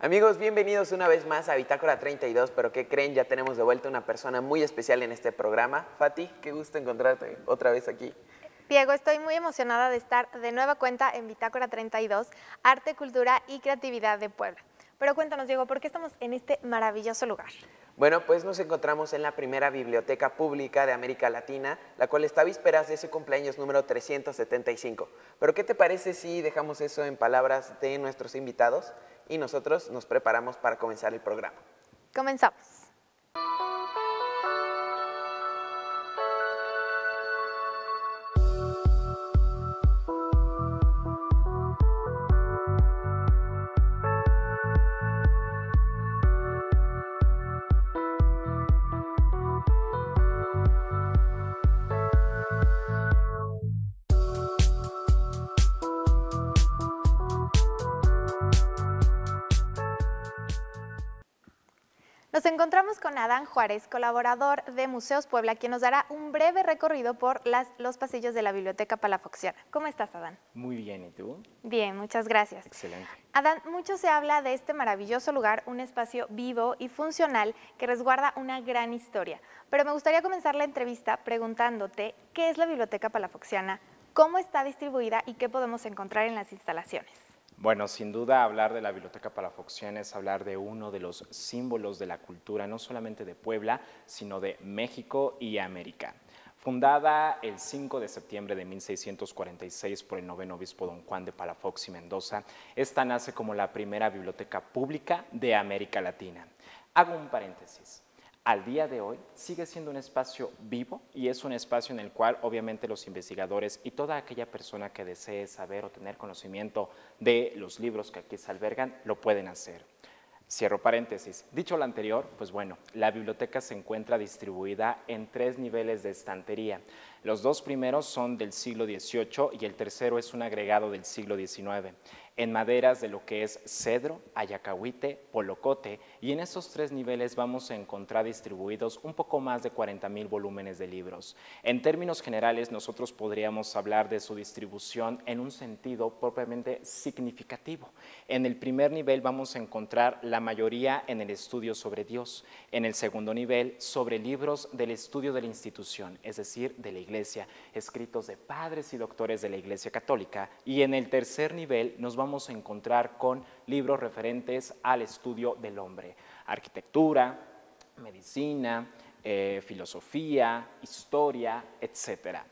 Amigos, bienvenidos una vez más a Bitácora 32, pero ¿qué creen? Ya tenemos de vuelta una persona muy especial en este programa. Fati, qué gusto encontrarte otra vez aquí. Diego, estoy muy emocionada de estar de nueva cuenta en Bitácora 32, Arte, Cultura y Creatividad de Puebla. Pero cuéntanos, Diego, ¿por qué estamos en este maravilloso lugar? Bueno, pues nos encontramos en la primera biblioteca pública de América Latina, la cual está a vísperas de su cumpleaños número 375. Pero ¿qué te parece si dejamos eso en palabras de nuestros invitados y nosotros nos preparamos para comenzar el programa? Comenzamos. Nos encontramos con Adán Juárez, colaborador de Museos Puebla, quien nos dará un breve recorrido por los pasillos de la Biblioteca Palafoxiana. ¿Cómo estás, Adán? Muy bien, ¿y tú? Bien, muchas gracias. Excelente. Adán, mucho se habla de este maravilloso lugar, un espacio vivo y funcional que resguarda una gran historia. Pero me gustaría comenzar la entrevista preguntándote qué es la Biblioteca Palafoxiana, cómo está distribuida y qué podemos encontrar en las instalaciones. Bueno, sin duda hablar de la Biblioteca Palafoxiana es hablar de uno de los símbolos de la cultura, no solamente de Puebla, sino de México y América. Fundada el 5 de septiembre de 1646 por el noveno obispo don Juan de Palafox y Mendoza, esta nace como la primera biblioteca pública de América Latina. Hago un paréntesis. Al día de hoy sigue siendo un espacio vivo y es un espacio en el cual obviamente los investigadores y toda aquella persona que desee saber o tener conocimiento de los libros que aquí se albergan lo pueden hacer. Cierro paréntesis. Dicho lo anterior, pues bueno, la biblioteca se encuentra distribuida en 3 niveles de estantería. Los 2 primeros son del siglo XVIII y el tercero es un agregado del siglo XIX, en maderas de lo que es cedro, ayacahuite, polocote, y en esos 3 niveles vamos a encontrar distribuidos un poco más de 40,000 volúmenes de libros. En términos generales, nosotros podríamos hablar de su distribución en un sentido propiamente significativo. En el primer nivel vamos a encontrar la mayoría en el estudio sobre Dios, en el segundo nivel sobre libros del estudio de la institución, es decir, de la Iglesia, escritos de padres y doctores de la Iglesia Católica, y en el tercer nivel nos vamos a encontrar con libros referentes al estudio del hombre, arquitectura, medicina, filosofía, historia, etcétera.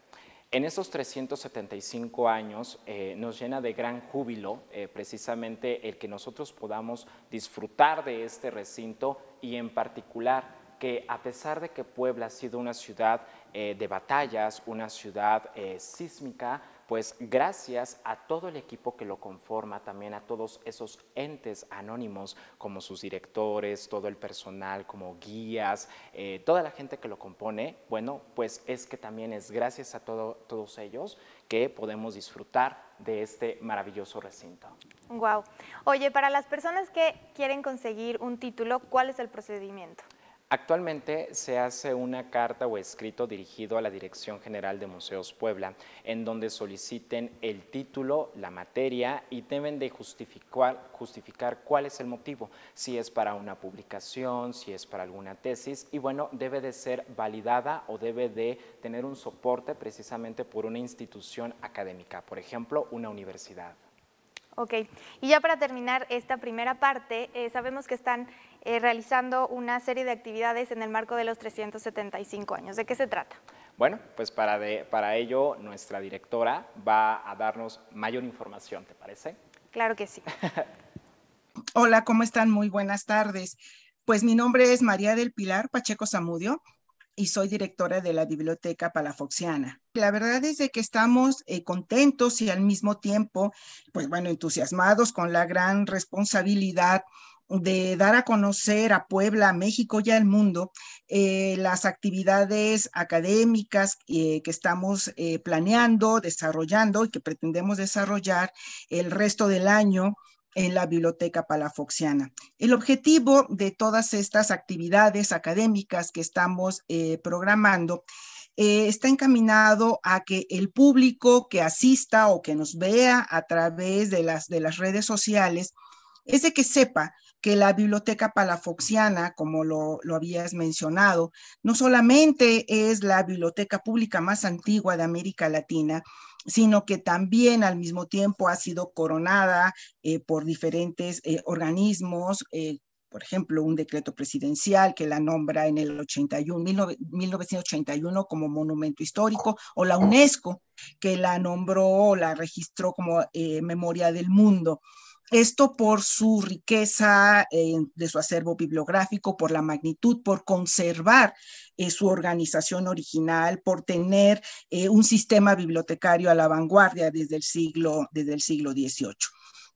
En esos 375 años nos llena de gran júbilo precisamente el que nosotros podamos disfrutar de este recinto y en particular que a pesar de que Puebla ha sido una ciudad de batallas, una ciudad sísmica, pues gracias a todo el equipo que lo conforma, también a todos esos entes anónimos como sus directores, todo el personal como guías, toda la gente que lo compone, bueno, pues es que también es gracias a todos ellos que podemos disfrutar de este maravilloso recinto. Wow. Oye, para las personas que quieren conseguir un título, ¿cuál es el procedimiento? Actualmente se hace una carta o escrito dirigido a la Dirección General de Museos Puebla, en donde soliciten el título, la materia y deben de justificar cuál es el motivo, si es para una publicación, si es para alguna tesis, y bueno, debe de ser validada o debe de tener un soporte precisamente por una institución académica, por ejemplo, una universidad. Ok, y ya para terminar esta primera parte, sabemos que están realizando una serie de actividades en el marco de los 375 años. ¿De qué se trata? Bueno, pues para ello nuestra directora va a darnos mayor información, ¿te parece? Claro que sí. Hola, ¿cómo están? Muy buenas tardes. Pues mi nombre es María del Pilar Pacheco Zamudio y soy directora de la Biblioteca Palafoxiana. La verdad es de que estamos contentos y al mismo tiempo, pues bueno, entusiasmados con la gran responsabilidad de dar a conocer a Puebla, a México y al mundo las actividades académicas que estamos planeando, desarrollando y que pretendemos desarrollar el resto del año en la Biblioteca Palafoxiana. El objetivo de todas estas actividades académicas que estamos programando está encaminado a que el público que asista o que nos vea a través de las redes sociales es de que sepa que la Biblioteca Palafoxiana, como lo habías mencionado, no solamente es la biblioteca pública más antigua de América Latina, sino que también al mismo tiempo ha sido coronada por diferentes organismos, por ejemplo, un decreto presidencial que la nombra en el 1981 como monumento histórico, o la UNESCO que la nombró o la registró como memoria del mundo. Esto por su riqueza de su acervo bibliográfico, por la magnitud, por conservar su organización original, por tener un sistema bibliotecario a la vanguardia desde el siglo XVIII.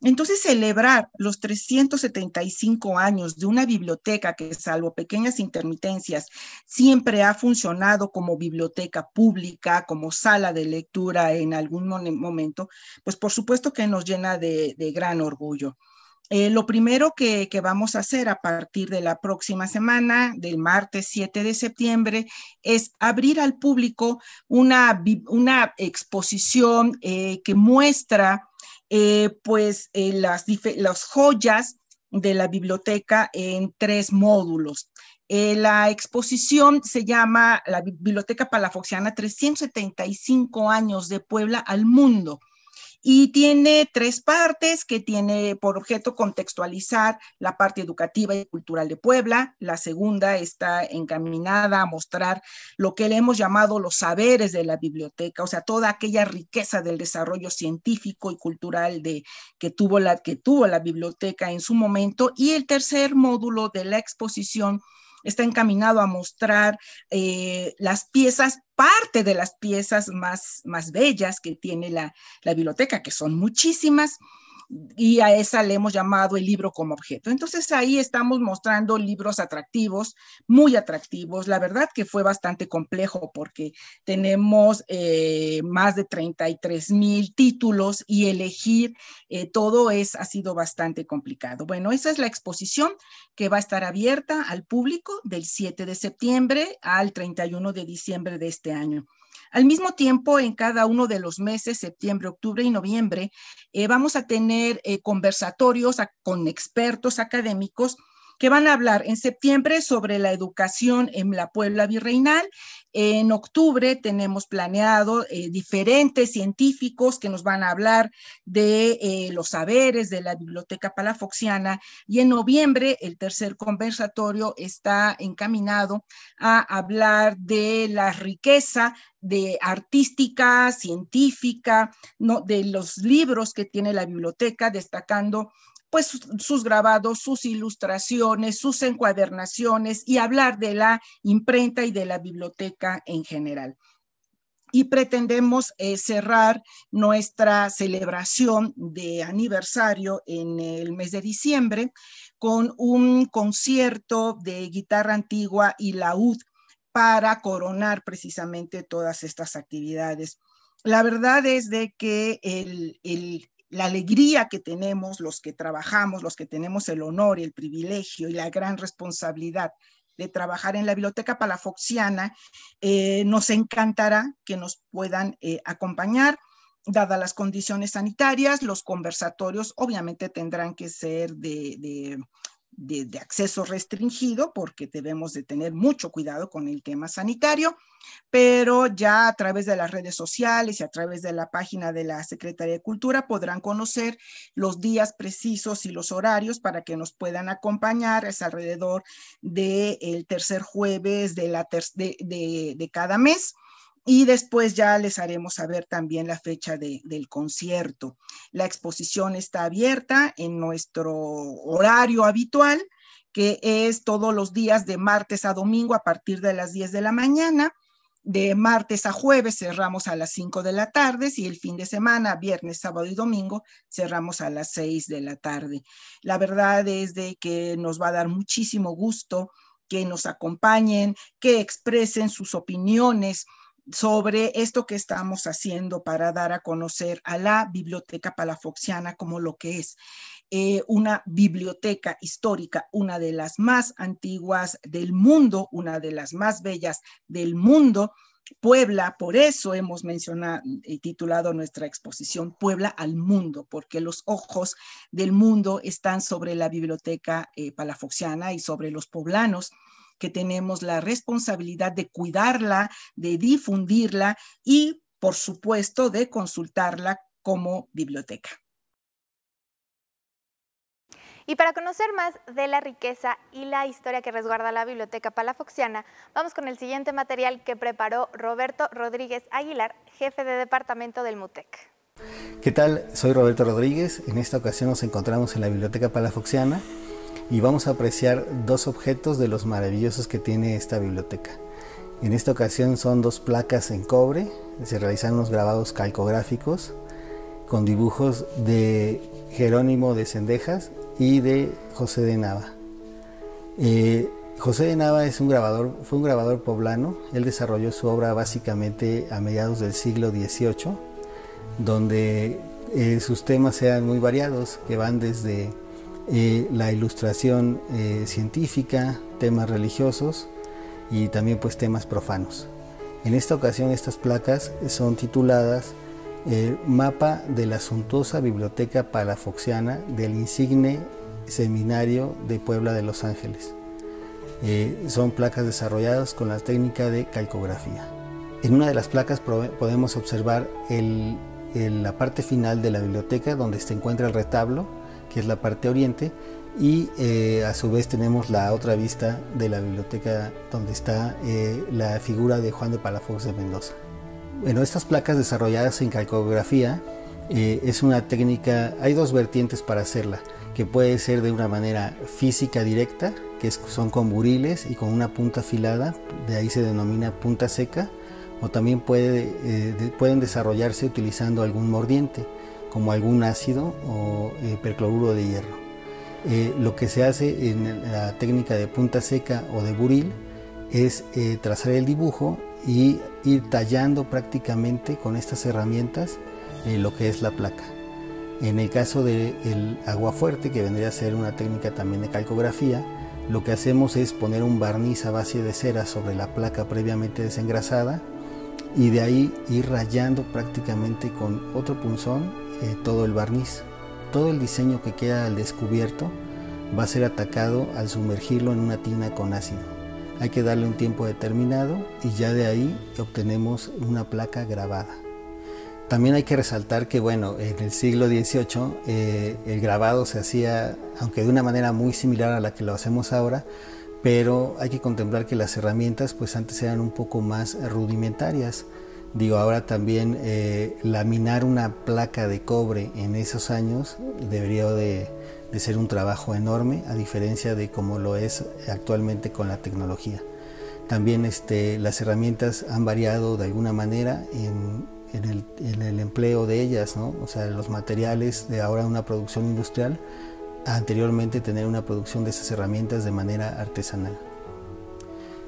Entonces, celebrar los 375 años de una biblioteca que, salvo pequeñas intermitencias, siempre ha funcionado como biblioteca pública, como sala de lectura en algún momento, pues por supuesto que nos llena de gran orgullo. Lo primero que vamos a hacer a partir de la próxima semana, del martes 7 de septiembre, es abrir al público una exposición que muestra las joyas de la biblioteca en 3 módulos. La exposición se llama la Biblioteca Palafoxiana, 375 años de Puebla al mundo. Y tiene 3 partes que tiene por objeto contextualizar la parte educativa y cultural de Puebla. La segunda está encaminada a mostrar lo que le hemos llamado los saberes de la biblioteca, o sea, toda aquella riqueza del desarrollo científico y cultural que tuvo la biblioteca en su momento. Y el tercer módulo de la exposición está encaminado a mostrar las piezas, parte de las piezas más bellas que tiene la biblioteca, que son muchísimas, y a esa le hemos llamado el libro como objeto. Entonces ahí estamos mostrando libros atractivos, muy atractivos. La verdad que fue bastante complejo porque tenemos más de 33,000 títulos y elegir todo ha sido bastante complicado. Bueno, esa es la exposición que va a estar abierta al público del 7 de septiembre al 31 de diciembre de este año. Al mismo tiempo, en cada uno de los meses, septiembre, octubre y noviembre, vamos a tener conversatorios con expertos académicos que van a hablar en septiembre sobre la educación en la Puebla virreinal. En octubre tenemos planeado diferentes científicos que nos van a hablar de los saberes de la Biblioteca Palafoxiana, y en noviembre el tercer conversatorio está encaminado a hablar de la riqueza de artística, científica, ¿no?, de los libros que tiene la biblioteca, destacando pues sus grabados, sus ilustraciones, sus encuadernaciones, y hablar de la imprenta y de la biblioteca en general. Y pretendemos cerrar nuestra celebración de aniversario en el mes de diciembre con un concierto de guitarra antigua y laúd para coronar precisamente todas estas actividades. La verdad es de que la alegría que tenemos los que trabajamos, los que tenemos el honor y el privilegio y la gran responsabilidad de trabajar en la Biblioteca Palafoxiana, nos encantará que nos puedan acompañar. Dadas las condiciones sanitarias, los conversatorios obviamente tendrán que ser de acceso restringido, porque debemos de tener mucho cuidado con el tema sanitario, pero ya a través de las redes sociales y a través de la página de la Secretaría de Cultura podrán conocer los días precisos y los horarios para que nos puedan acompañar. Es alrededor del tercer jueves de cada mes. Y después ya les haremos saber también la fecha del concierto. La exposición está abierta en nuestro horario habitual, que es todos los días de martes a domingo a partir de las 10 de la mañana. De martes a jueves cerramos a las 5 de la tarde, y el fin de semana, viernes, sábado y domingo, cerramos a las 6 de la tarde. La verdad es de que nos va a dar muchísimo gusto que nos acompañen, que expresen sus opiniones sobre esto que estamos haciendo para dar a conocer a la Biblioteca Palafoxiana como lo que es una biblioteca histórica, una de las más antiguas del mundo, una de las más bellas del mundo, Puebla, por eso hemos mencionado y titulado nuestra exposición Puebla al mundo, porque los ojos del mundo están sobre la biblioteca palafoxiana y sobre los poblanos, que tenemos la responsabilidad de cuidarla, de difundirla y, por supuesto, de consultarla como biblioteca. Y para conocer más de la riqueza y la historia que resguarda la Biblioteca Palafoxiana, vamos con el siguiente material que preparó Roberto Rodríguez Aguilar, jefe de departamento del MUTEC. ¿Qué tal? Soy Roberto Rodríguez. En esta ocasión nos encontramos en la Biblioteca Palafoxiana y vamos a apreciar dos objetos de los maravillosos que tiene esta biblioteca. En esta ocasión son dos placas en cobre, se realizaron unos grabados calcográficos con dibujos de Jerónimo de Cendejas y de José de Nava. José de Nava fue un grabador poblano. Él desarrolló su obra básicamente a mediados del siglo XVIII, donde sus temas eran muy variados, que van desde la ilustración científica, temas religiosos y también pues temas profanos. En esta ocasión estas placas son tituladas Mapa de la suntuosa Biblioteca Palafoxiana del insigne Seminario de Puebla de Los Ángeles. Son placas desarrolladas con la técnica de calcografía. En una de las placas podemos observar la parte final de la biblioteca, donde se encuentra el retablo, que es la parte oriente, y a su vez tenemos la otra vista de la biblioteca, donde está la figura de Juan de Palafox de Mendoza. Bueno, estas placas desarrolladas en calcografía es una técnica, hay dos vertientes para hacerla, que puede ser de una manera física directa, que son con buriles y con una punta afilada, de ahí se denomina punta seca, o también pueden desarrollarse utilizando algún mordiente, como algún ácido o percloruro de hierro. Lo que se hace en la técnica de punta seca o de buril es trazar el dibujo y ir tallando prácticamente con estas herramientas lo que es la placa. En el caso del aguafuerte, que vendría a ser una técnica también de calcografía, lo que hacemos es poner un barniz a base de cera sobre la placa previamente desengrasada y de ahí ir rayando prácticamente con otro punzón todo el barniz. Todo el diseño que queda al descubierto va a ser atacado al sumergirlo en una tina con ácido. Hay que darle un tiempo determinado y ya de ahí obtenemos una placa grabada. También hay que resaltar que, bueno, en el siglo XVIII el grabado se hacía, aunque de una manera muy similar a la que lo hacemos ahora, pero hay que contemplar que las herramientas pues antes eran un poco más rudimentarias. Digo, ahora también laminar una placa de cobre en esos años debería de ser un trabajo enorme, a diferencia de como lo es actualmente con la tecnología. También las herramientas han variado de alguna manera en el empleo de ellas, ¿no? O sea, los materiales de ahora una producción industrial, anteriormente tener una producción de esas herramientas de manera artesanal.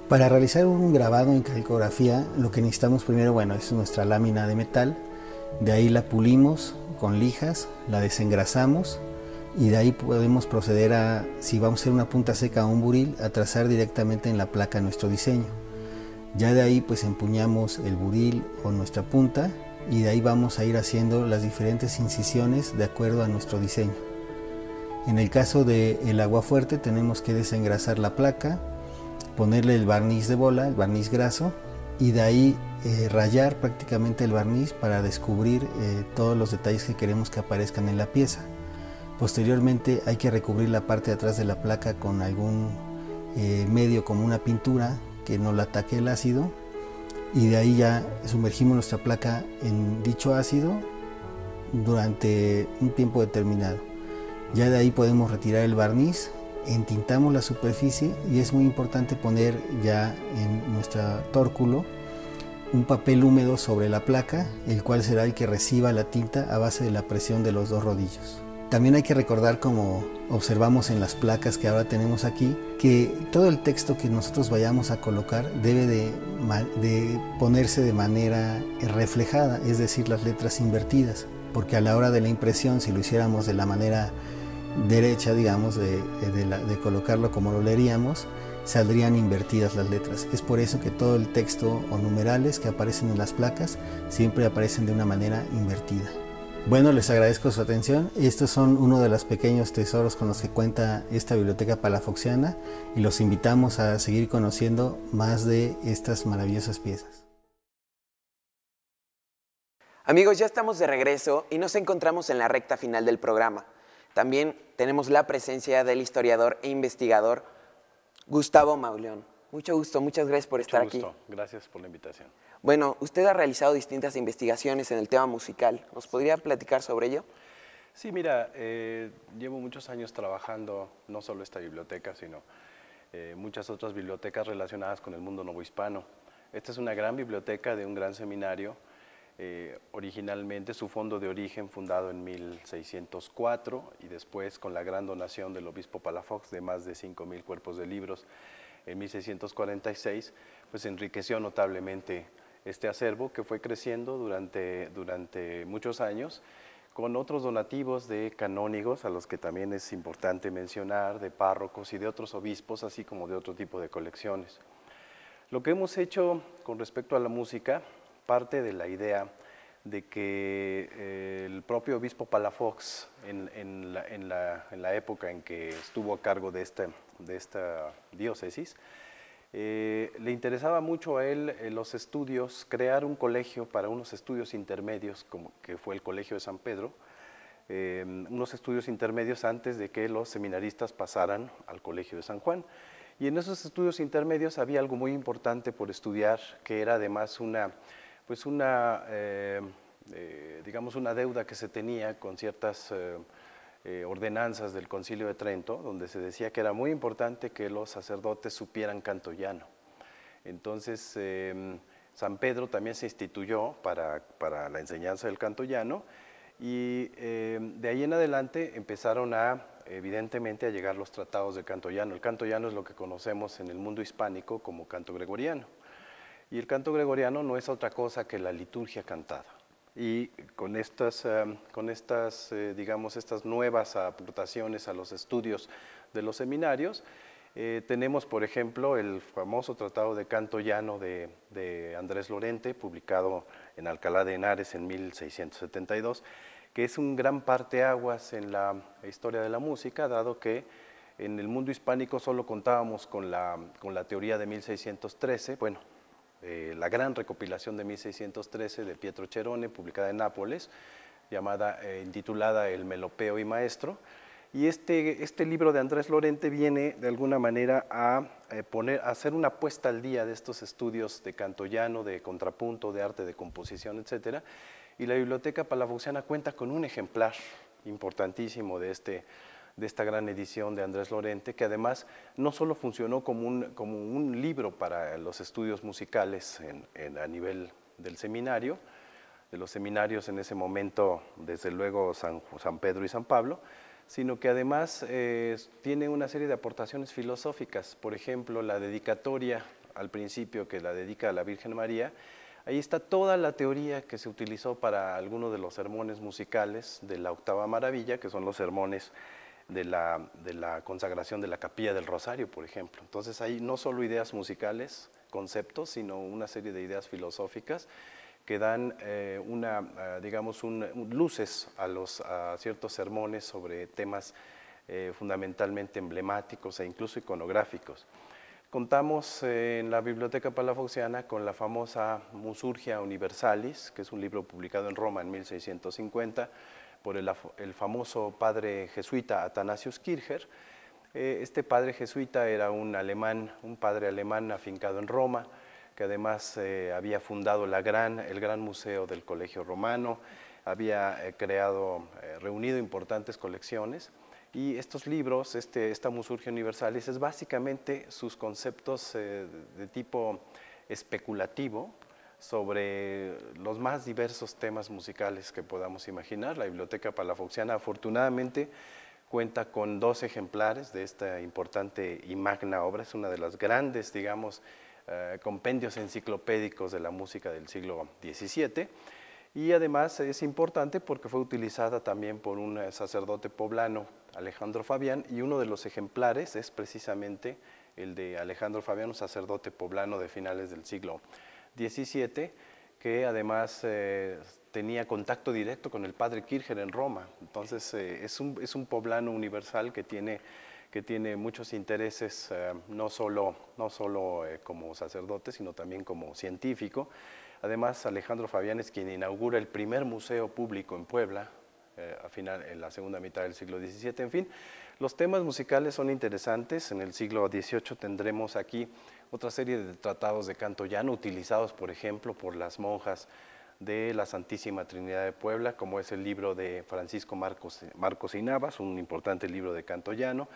Para realizar un grabado en calcografía, lo que necesitamos primero, bueno, es nuestra lámina de metal, de ahí la pulimos con lijas, la desengrasamos y de ahí podemos proceder a, si vamos a hacer una punta seca o un buril, a trazar directamente en la placa nuestro diseño. Ya de ahí pues empuñamos el buril o nuestra punta y de ahí vamos a ir haciendo las diferentes incisiones de acuerdo a nuestro diseño. En el caso del aguafuerte tenemos que desengrasar la placa, ponerle el barniz de bola, el barniz graso, y de ahí rayar prácticamente el barniz para descubrir todos los detalles que queremos que aparezcan en la pieza. Posteriormente hay que recubrir la parte de atrás de la placa con algún medio como una pintura que no la ataque el ácido, y de ahí ya sumergimos nuestra placa en dicho ácido durante un tiempo determinado. Ya de ahí podemos retirar el barniz, entintamos la superficie y es muy importante poner ya en nuestro tórculo un papel húmedo sobre la placa, el cual será el que reciba la tinta a base de la presión de los dos rodillos. También hay que recordar, como observamos en las placas que ahora tenemos aquí, que todo el texto que nosotros vayamos a colocar debe de ponerse de manera reflejada, es decir, las letras invertidas, porque a la hora de la impresión, si lo hiciéramos de la manera derecha, digamos, de colocarlo como lo leeríamos, saldrían invertidas las letras. Es por eso que todo el texto o numerales que aparecen en las placas siempre aparecen de una manera invertida. Bueno, les agradezco su atención. Estos son uno de los pequeños tesoros con los que cuenta esta biblioteca palafoxiana y los invitamos a seguir conociendo más de estas maravillosas piezas. Amigos, ya estamos de regreso y nos encontramos en la recta final del programa. También tenemos la presencia del historiador e investigador Gustavo Mauleón. Mucho gusto, muchas gracias por estar aquí. Mucho gusto, gracias por la invitación. Bueno, usted ha realizado distintas investigaciones en el tema musical. ¿Nos podría platicar sobre ello? Sí, mira, llevo muchos años trabajando, no solo esta biblioteca, sino muchas otras bibliotecas relacionadas con el mundo novohispano. Esta es una gran biblioteca de un gran seminario. Originalmente su fondo de origen fundado en 1604 y después con la gran donación del obispo Palafox de más de 5,000 cuerpos de libros en 1646, pues enriqueció notablemente este acervo que fue creciendo durante muchos años con otros donativos de canónigos, a los que también es importante mencionar, de párrocos y de otros obispos, así como de otro tipo de colecciones. Lo que hemos hecho con respecto a la música parte de la idea de que el propio obispo Palafox, en la época en que estuvo a cargo de esta diócesis, le interesaba mucho a él los estudios, crear un colegio para unos estudios intermedios, como que fue el Colegio de San Pedro, unos estudios intermedios antes de que los seminaristas pasaran al Colegio de San Juan. Y en esos estudios intermedios había algo muy importante por estudiar, que era además digamos una deuda que se tenía con ciertas ordenanzas del Concilio de Trento, donde se decía que era muy importante que los sacerdotes supieran canto llano. Entonces, San Pedro también se instituyó para la enseñanza del canto llano y de ahí en adelante empezaron evidentemente a llegar los tratados de canto llano. El canto llano es lo que conocemos en el mundo hispánico como canto gregoriano. Y el canto gregoriano no es otra cosa que la liturgia cantada. Y con estas nuevas aportaciones a los estudios de los seminarios, tenemos, por ejemplo, el famoso Tratado de Canto Llano de Andrés Lorente, publicado en Alcalá de Henares en 1672, que es un gran parteaguas en la historia de la música, dado que en el mundo hispánico solo contábamos con la teoría de 1613, bueno, la gran recopilación de 1613 de Pietro Cherone, publicada en Nápoles, intitulada El Melopeo y Maestro, y este libro de Andrés Lorente viene de alguna manera a hacer una puesta al día de estos estudios de canto llano, de contrapunto, de arte de composición, etcétera, y la Biblioteca Palafoxiana cuenta con un ejemplar importantísimo de esta gran edición de Andrés Lorente, que además no solo funcionó como un libro para los estudios musicales a nivel del seminario, de los seminarios en ese momento, desde luego San Pedro y San Pablo, sino que además tiene una serie de aportaciones filosóficas. Por ejemplo, la dedicatoria al principio que la dedica a la Virgen María, ahí está toda la teoría que se utilizó para algunos de los sermones musicales de la Octava Maravilla, que son los sermones de la consagración de la Capilla del Rosario, por ejemplo. Entonces hay no solo ideas musicales, conceptos, sino una serie de ideas filosóficas que dan luces a ciertos sermones sobre temas fundamentalmente emblemáticos e incluso iconográficos. Contamos en la Biblioteca Palafoxiana con la famosa Musurgia Universalis, que es un libro publicado en Roma en 1650, por el famoso padre jesuita Athanasius Kircher. Este padre jesuita era un padre alemán afincado en Roma, que además había fundado el gran museo del Colegio Romano, había reunido importantes colecciones, y estos libros, esta Musurgia Universalis, es básicamente sus conceptos de tipo especulativo, sobre los más diversos temas musicales que podamos imaginar. La Biblioteca Palafoxiana afortunadamente cuenta con 2 ejemplares de esta importante y magna obra. Es una de las grandes, digamos, compendios enciclopédicos de la música del siglo XVII, y además es importante porque fue utilizada también por un sacerdote poblano, Alejandro Fabián, y uno de los ejemplares es precisamente el de Alejandro Fabián, un sacerdote poblano de finales del siglo XVII, que además tenía contacto directo con el padre Kircher en Roma. Entonces es un poblano universal que tiene muchos intereses, no solo como sacerdote, sino también como científico. Además, Alejandro Fabián es quien inaugura el primer museo público en Puebla, en la segunda mitad del siglo XVII. En fin, los temas musicales son interesantes. En el siglo XVIII tendremos aquí otra serie de tratados de canto llano utilizados, por ejemplo, por las monjas de la Santísima Trinidad de Puebla, como es el libro de Francisco Marcos y Navas, un importante libro de canto llano.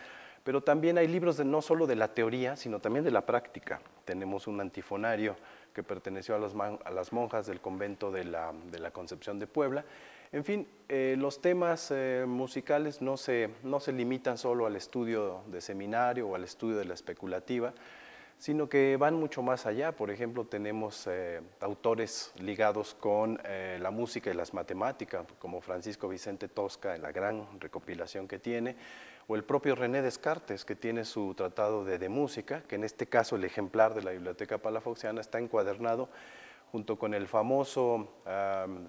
Pero también hay libros no solo de la teoría, sino también de la práctica. Tenemos un antifonario que perteneció a las monjas del convento de la Concepción de Puebla. En fin, los temas musicales no se limitan solo al estudio de seminario o al estudio de la especulativa, sino que van mucho más allá. Por ejemplo, tenemos autores ligados con la música y las matemáticas, como Francisco Vicente Tosca, en la gran recopilación que tiene, o el propio René Descartes, que tiene su tratado de música, que en este caso el ejemplar de la Biblioteca Palafoxiana está encuadernado junto con el famoso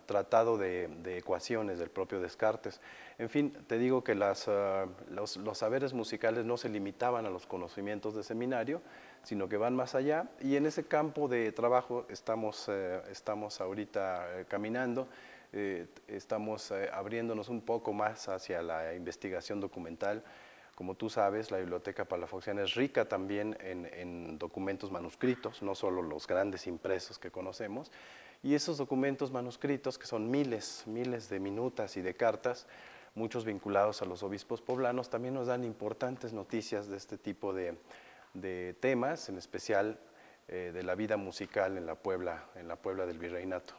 tratado de ecuaciones del propio Descartes. En fin, te digo que los saberes musicales no se limitaban a los conocimientos de seminario, sino que van más allá, y en ese campo de trabajo estamos ahorita caminando. Estamos abriéndonos un poco más hacia la investigación documental. Como tú sabes, la Biblioteca Palafoxiana es rica también en documentos manuscritos, no solo los grandes impresos que conocemos, y esos documentos manuscritos, que son miles de minutas y de cartas, muchos vinculados a los obispos poblanos, también nos dan importantes noticias de este tipo de temas, en especial de la vida musical en la Puebla del Virreinato.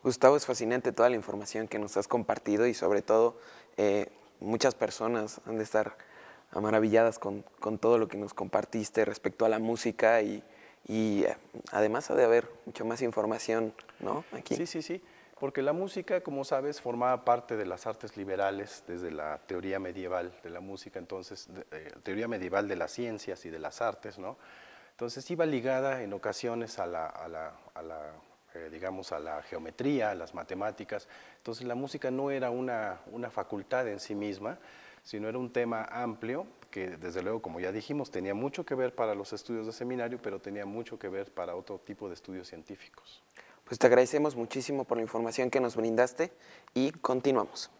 Gustavo, es fascinante toda la información que nos has compartido y sobre todo muchas personas han de estar maravilladas con todo lo que nos compartiste respecto a la música y además ha de haber mucha más información, ¿no? Aquí. Sí, porque la música, como sabes, formaba parte de las artes liberales desde la teoría medieval de la música, entonces, teoría medieval de las ciencias y de las artes, ¿no? Entonces iba ligada en ocasiones a la geometría, a las matemáticas. Entonces la música no era una facultad en sí misma, sino era un tema amplio que, desde luego, como ya dijimos, tenía mucho que ver para los estudios de seminario, pero tenía mucho que ver para otro tipo de estudios científicos. Pues te agradecemos muchísimo por la información que nos brindaste y continuamos.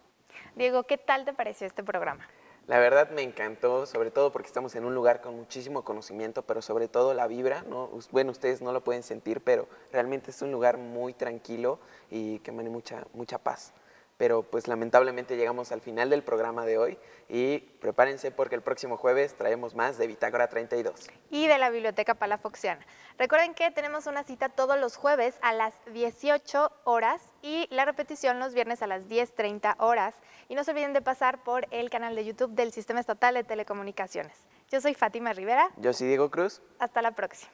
Diego, ¿qué tal te pareció este programa? La verdad me encantó, sobre todo porque estamos en un lugar con muchísimo conocimiento, pero sobre todo la vibra, ¿no? Bueno, ustedes no lo pueden sentir, pero realmente es un lugar muy tranquilo y que emana mucha paz. Pero pues lamentablemente llegamos al final del programa de hoy y prepárense porque el próximo jueves traemos más de Bitácora 32. Y de la Biblioteca Palafoxiana. Recuerden que tenemos una cita todos los jueves a las 18 horas y la repetición los viernes a las 10:30 horas. Y no se olviden de pasar por el canal de YouTube del Sistema Estatal de Telecomunicaciones. Yo soy Fátima Rivera. Yo soy Diego Cruz. Hasta la próxima.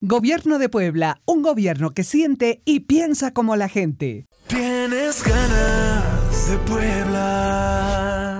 Gobierno de Puebla, un gobierno que siente y piensa como la gente. Tienes ganas de Puebla.